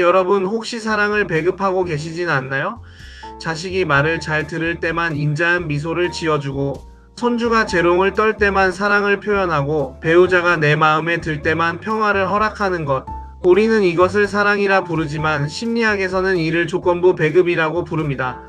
여러분 혹시 사랑을 배급하고 계시진 않나요? 자식이 말을 잘 들을 때만 인자한 미소를 지어주고, 손주가 재롱을 떨 때만 사랑을 표현하고, 배우자가 내 마음에 들 때만 평화를 허락하는 것. 우리는 이것을 사랑이라 부르지만 심리학에서는 이를 조건부 배급이라고 부릅니다.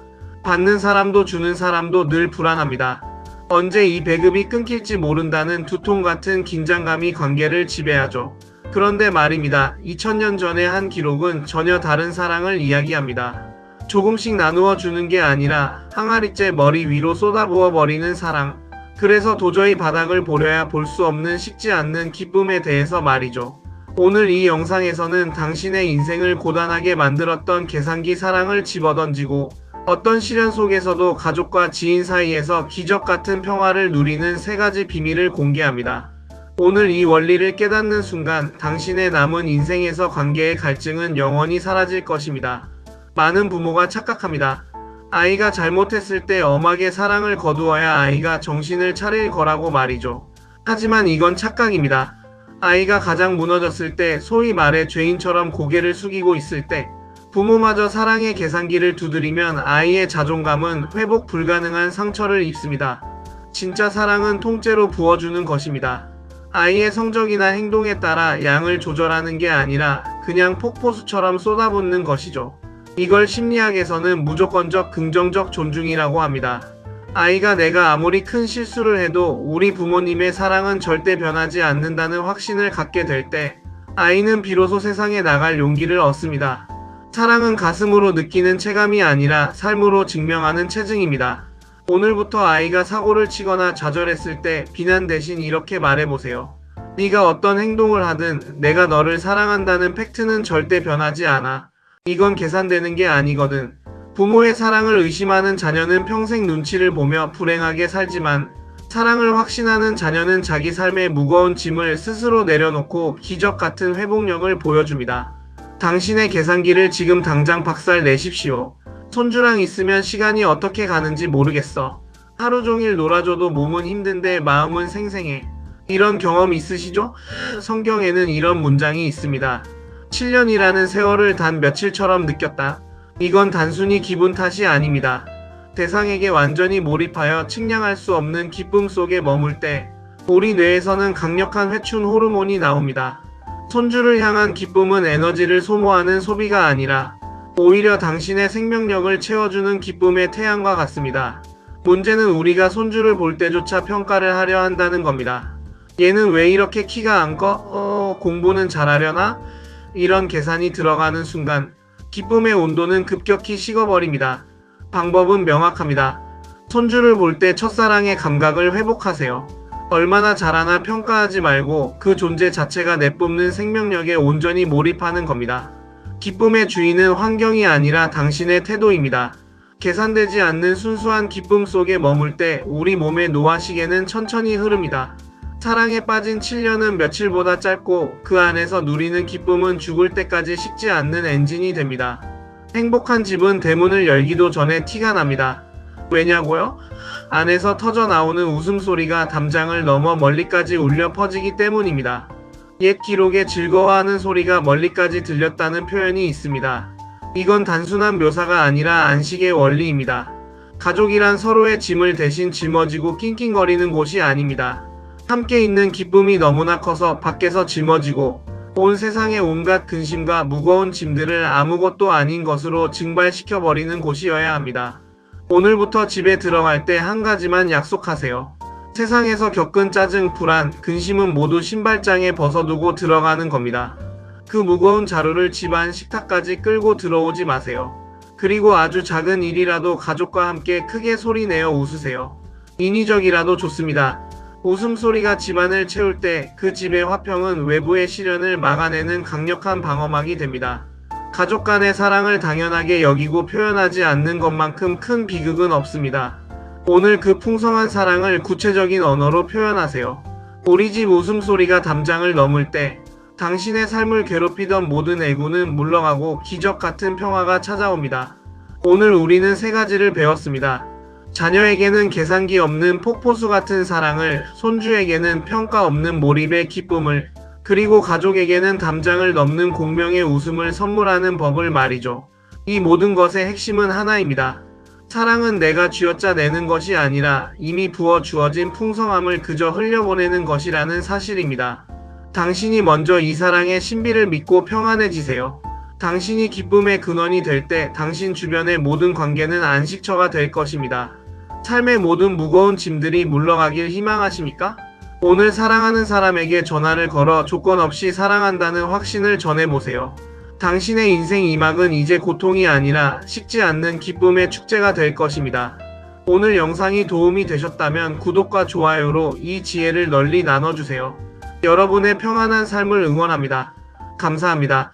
받는 사람도 주는 사람도 늘 불안합니다. 언제 이 배급이 끊길지 모른다는 두통 같은 긴장감이 관계를 지배하죠. 그런데 말입니다. 2000년 전의 한 기록은 전혀 다른 사랑을 이야기합니다. 조금씩 나누어 주는 게 아니라 항아리째 머리 위로 쏟아부어 버리는 사랑. 그래서 도저히 바닥을 보려야 볼 수 없는 식지 않는 기쁨에 대해서 말이죠. 오늘 이 영상에서는 당신의 인생을 고단하게 만들었던 계산기 사랑을 집어던지고, 어떤 시련 속에서도 가족과 지인 사이에서 기적 같은 평화를 누리는 3가지 비밀을 공개합니다. 오늘 이 원리를 깨닫는 순간 당신의 남은 인생에서 관계의 갈증은 영원히 사라질 것입니다. 많은 부모가 착각합니다. 아이가 잘못했을 때 엄하게 사랑을 거두어야 아이가 정신을 차릴 거라고 말이죠. 하지만 이건 착각입니다. 아이가 가장 무너졌을 때, 소위 말해 죄인처럼 고개를 숙이고 있을 때, 부모마저 사랑의 계산기를 두드리면 아이의 자존감은 회복 불가능한 상처를 입습니다. 진짜 사랑은 통째로 부어주는 것입니다. 아이의 성적이나 행동에 따라 양을 조절하는 게 아니라 그냥 폭포수처럼 쏟아붓는 것이죠. 이걸 심리학에서는 무조건적 긍정적 존중이라고 합니다. 아이가 내가 아무리 큰 실수를 해도 우리 부모님의 사랑은 절대 변하지 않는다는 확신을 갖게 될 때, 아이는 비로소 세상에 나갈 용기를 얻습니다. 사랑은 가슴으로 느끼는 체감이 아니라 삶으로 증명하는 체증입니다. 오늘부터 아이가 사고를 치거나 좌절했을 때 비난 대신 이렇게 말해보세요. 네가 어떤 행동을 하든 내가 너를 사랑한다는 팩트는 절대 변하지 않아. 이건 계산되는 게 아니거든. 부모의 사랑을 의심하는 자녀는 평생 눈치를 보며 불행하게 살지만, 사랑을 확신하는 자녀는 자기 삶의 무거운 짐을 스스로 내려놓고 기적 같은 회복력을 보여줍니다. 당신의 계산기를 지금 당장 박살 내십시오. 손주랑 있으면 시간이 어떻게 가는지 모르겠어. 하루 종일 놀아줘도 몸은 힘든데 마음은 생생해. 이런 경험 있으시죠? 성경에는 이런 문장이 있습니다. 7년이라는 세월을 단 며칠처럼 느꼈다. 이건 단순히 기분 탓이 아닙니다. 대상에게 완전히 몰입하여 측량할 수 없는 기쁨 속에 머물 때, 우리 뇌에서는 강력한 회춘 호르몬이 나옵니다. 손주를 향한 기쁨은 에너지를 소모하는 소비가 아니라 오히려 당신의 생명력을 채워주는 기쁨의 태양과 같습니다. 문제는 우리가 손주를 볼 때조차 평가를 하려 한다는 겁니다. 얘는 왜 이렇게 키가 안 커? 공부는 잘하려나? 이런 계산이 들어가는 순간 기쁨의 온도는 급격히 식어버립니다. 방법은 명확합니다. 손주를 볼 때 첫사랑의 감각을 회복하세요. 얼마나 잘하나 평가하지 말고 그 존재 자체가 내뿜는 생명력에 온전히 몰입하는 겁니다. 기쁨의 주인은 환경이 아니라 당신의 태도입니다. 계산되지 않는 순수한 기쁨 속에 머물 때 우리 몸의 노화시계는 천천히 흐릅니다. 사랑에 빠진 7년은 며칠보다 짧고, 그 안에서 누리는 기쁨은 죽을 때까지 식지 않는 엔진이 됩니다. 행복한 집은 대문을 열기도 전에 티가 납니다. 왜냐고요? 안에서 터져 나오는 웃음소리가 담장을 넘어 멀리까지 울려 퍼지기 때문입니다. 옛 기록에 즐거워하는 소리가 멀리까지 들렸다는 표현이 있습니다. 이건 단순한 묘사가 아니라 안식의 원리입니다. 가족이란 서로의 짐을 대신 짊어지고 낑낑거리는 곳이 아닙니다. 함께 있는 기쁨이 너무나 커서 밖에서 짊어지고, 온 세상의 온갖 근심과 무거운 짐들을 아무것도 아닌 것으로 증발시켜버리는 곳이어야 합니다. 오늘부터 집에 들어갈 때 한 가지만 약속하세요. 세상에서 겪은 짜증, 불안, 근심은 모두 신발장에 벗어두고 들어가는 겁니다. 그 무거운 자루를 집안 식탁까지 끌고 들어오지 마세요. 그리고 아주 작은 일이라도 가족과 함께 크게 소리내어 웃으세요. 인위적이라도 좋습니다. 웃음소리가 집안을 채울 때 그 집의 화평은 외부의 시련을 막아내는 강력한 방어막이 됩니다. 가족 간의 사랑을 당연하게 여기고 표현하지 않는 것만큼 큰 비극은 없습니다. 오늘 그 풍성한 사랑을 구체적인 언어로 표현하세요. 우리 집 웃음소리가 담장을 넘을 때 당신의 삶을 괴롭히던 모든 애구는 물러가고 기적 같은 평화가 찾아옵니다. 오늘 우리는 3가지를 배웠습니다. 자녀에게는 계산기 없는 폭포수 같은 사랑을, 손주에게는 평가 없는 몰입의 기쁨을, 그리고 가족에게는 담장을 넘는 공명의 웃음을 선물하는 법을 말이죠. 이 모든 것의 핵심은 하나입니다. 사랑은 내가 쥐어짜내는 것이 아니라 이미 부어 주어진 풍성함을 그저 흘려보내는 것이라는 사실입니다. 당신이 먼저 이 사랑의 신비를 믿고 평안해지세요. 당신이 기쁨의 근원이 될 때 당신 주변의 모든 관계는 안식처가 될 것입니다. 삶의 모든 무거운 짐들이 물러가길 희망하십니까? 오늘 사랑하는 사람에게 전화를 걸어 조건 없이 사랑한다는 확신을 전해보세요. 당신의 인생 2막은 이제 고통이 아니라 식지 않는 기쁨의 축제가 될 것입니다. 오늘 영상이 도움이 되셨다면 구독과 좋아요로 이 지혜를 널리 나눠주세요. 여러분의 평안한 삶을 응원합니다. 감사합니다.